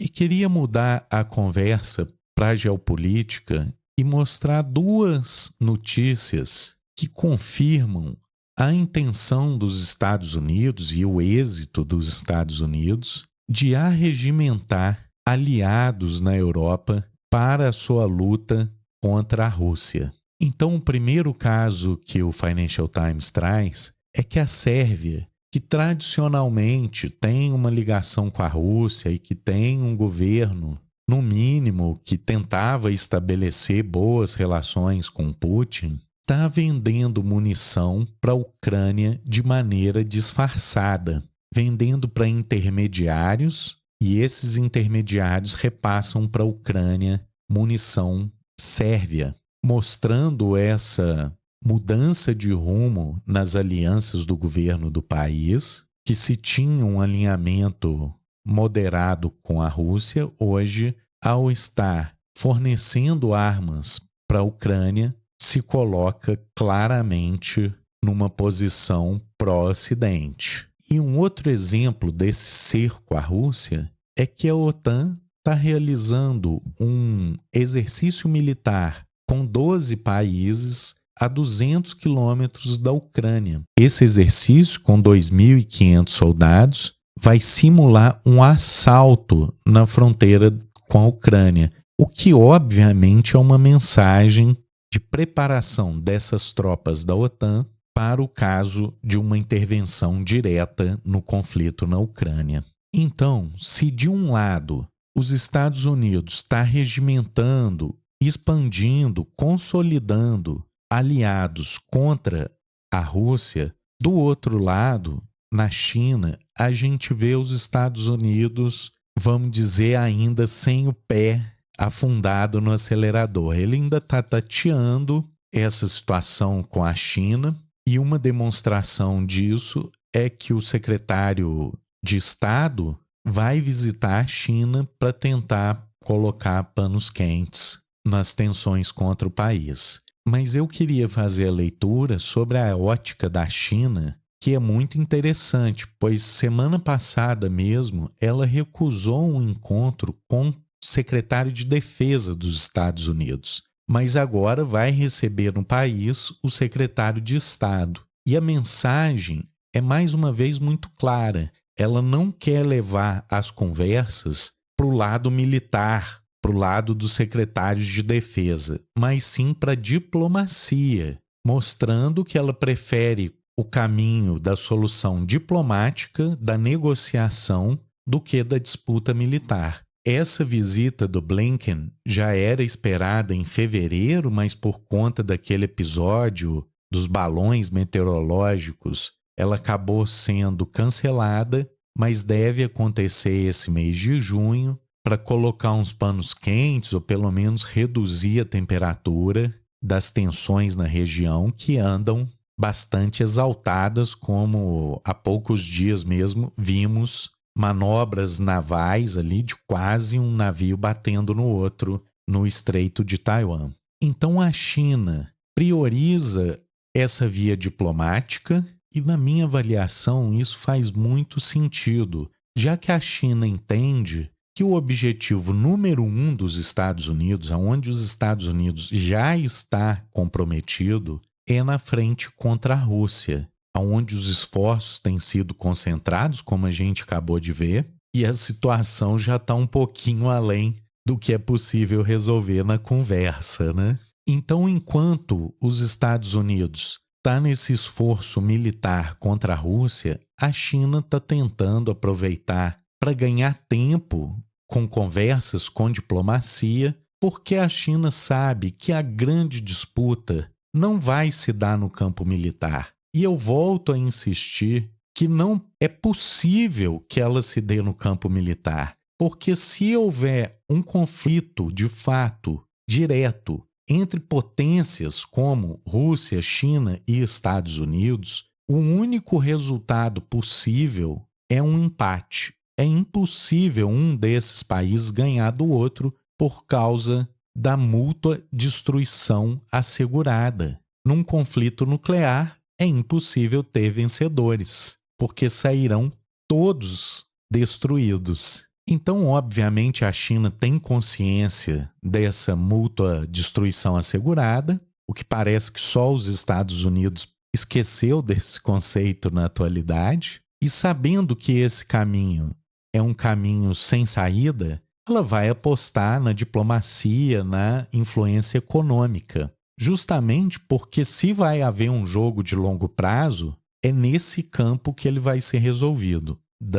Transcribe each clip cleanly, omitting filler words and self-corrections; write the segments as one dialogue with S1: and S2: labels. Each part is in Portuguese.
S1: E queria mudar a conversa para a geopolítica e mostrar duas notícias que confirmam a intenção dos Estados Unidos e o êxito dos Estados Unidos de arregimentar aliados na Europa para a sua luta contra a Rússia. Então, o primeiro caso que o Financial Times traz é que a Sérvia, que tradicionalmente tem uma ligação com a Rússia e que tem um governo, no mínimo, que tentava estabelecer boas relações com Putin, está vendendo munição para a Ucrânia de maneira disfarçada, vendendo para intermediários, e esses intermediários repassam para a Ucrânia munição sérvia, mostrando essa mudança de rumo nas alianças do governo do país, que se tinha um alinhamento moderado com a Rússia, hoje, ao estar fornecendo armas para a Ucrânia, se coloca claramente numa posição pró-Ocidente. E um outro exemplo desse cerco à Rússia é que a OTAN está realizando um exercício militar com 12 países a 200 quilômetros da Ucrânia. Esse exercício, com 2.500 soldados, vai simular um assalto na fronteira com a Ucrânia, o que obviamente é uma mensagem de preparação dessas tropas da OTAN para o caso de uma intervenção direta no conflito na Ucrânia. Então, se de um lado os Estados Unidos está regimentando, expandindo, consolidando aliados contra a Rússia, do outro lado, na China, a gente vê os Estados Unidos, vamos dizer, ainda sem o pé afundado no acelerador. Ele ainda está tateando essa situação com a China, e uma demonstração disso é que o secretário de Estado vai visitar a China para tentar colocar panos quentes nas tensões contra o país. Mas eu queria fazer a leitura sobre a ótica da China, que é muito interessante, pois semana passada mesmo ela recusou um encontro com o secretário de Defesa dos Estados Unidos, mas agora vai receber no país o secretário de Estado. E a mensagem é mais uma vez muito clara. Ela não quer levar as conversas para o lado militar, para o lado dos secretários de defesa, mas sim para a diplomacia, mostrando que ela prefere o caminho da solução diplomática, da negociação, do que da disputa militar. Essa visita do Blinken já era esperada em fevereiro, mas por conta daquele episódio dos balões meteorológicos, ela acabou sendo cancelada, mas deve acontecer esse mês de junho para colocar uns panos quentes ou pelo menos reduzir a temperatura das tensões na região que andam bastante exaltadas, como há poucos dias mesmo vimos manobras navais ali de quase um navio batendo no outro no Estreito de Taiwan. Então a China prioriza essa via diplomática e, na minha avaliação, isso faz muito sentido, já que a China entende que o objetivo número um dos Estados Unidos, aonde os Estados Unidos já está comprometido, é na frente contra a Rússia, onde os esforços têm sido concentrados, como a gente acabou de ver, e a situação já está um pouquinho além do que é possível resolver na conversa, né? Então, enquanto os Estados Unidos está nesse esforço militar contra a Rússia, a China está tentando aproveitar para ganhar tempo com conversas, com diplomacia, porque a China sabe que a grande disputa não vai se dar no campo militar. E eu volto a insistir que não é possível que ela se dê no campo militar, porque se houver um conflito de fato direto entre potências como Rússia, China e Estados Unidos, o único resultado possível é um empate. É impossível um desses países ganhar do outro por causa da mútua destruição assegurada. Num conflito nuclear, é impossível ter vencedores, porque sairão todos destruídos. Então, obviamente, a China tem consciência dessa mútua destruição assegurada, o que parece que só os Estados Unidos esqueceu desse conceito na atualidade, e sabendo que esse caminho é um caminho sem saída, ela vai apostar na diplomacia, na influência econômica. Justamente porque se vai haver um jogo de longo prazo, é nesse campo que ele vai ser resolvido,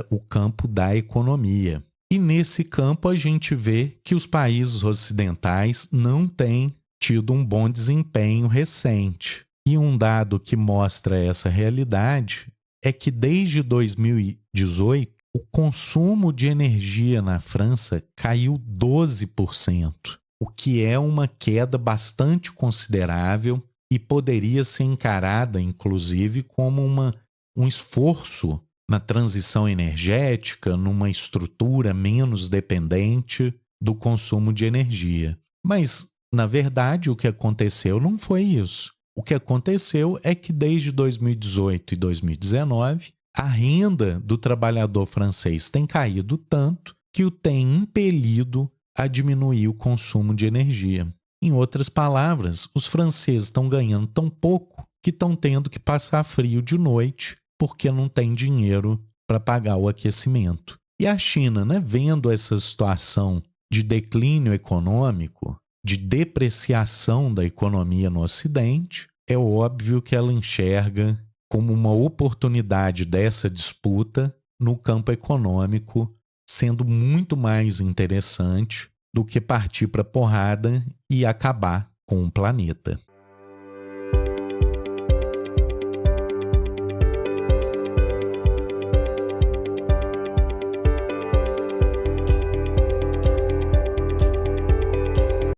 S1: o campo da economia. E nesse campo a gente vê que os países ocidentais não têm tido um bom desempenho recente. E um dado que mostra essa realidade é que desde 2018, o consumo de energia na França caiu 12%, o que é uma queda bastante considerável e poderia ser encarada, inclusive, como um esforço na transição energética, numa estrutura menos dependente do consumo de energia. Mas, na verdade, o que aconteceu não foi isso. O que aconteceu é que desde 2018 e 2019, a renda do trabalhador francês tem caído tanto que o tem impelido a diminuir o consumo de energia. Em outras palavras, os franceses estão ganhando tão pouco que estão tendo que passar frio de noite porque não tem dinheiro para pagar o aquecimento. E a China, né, vendo essa situação de declínio econômico, de depreciação da economia no Ocidente, é óbvio que ela enxerga como uma oportunidade dessa disputa no campo econômico, sendo muito mais interessante do que partir para porrada e acabar com o planeta.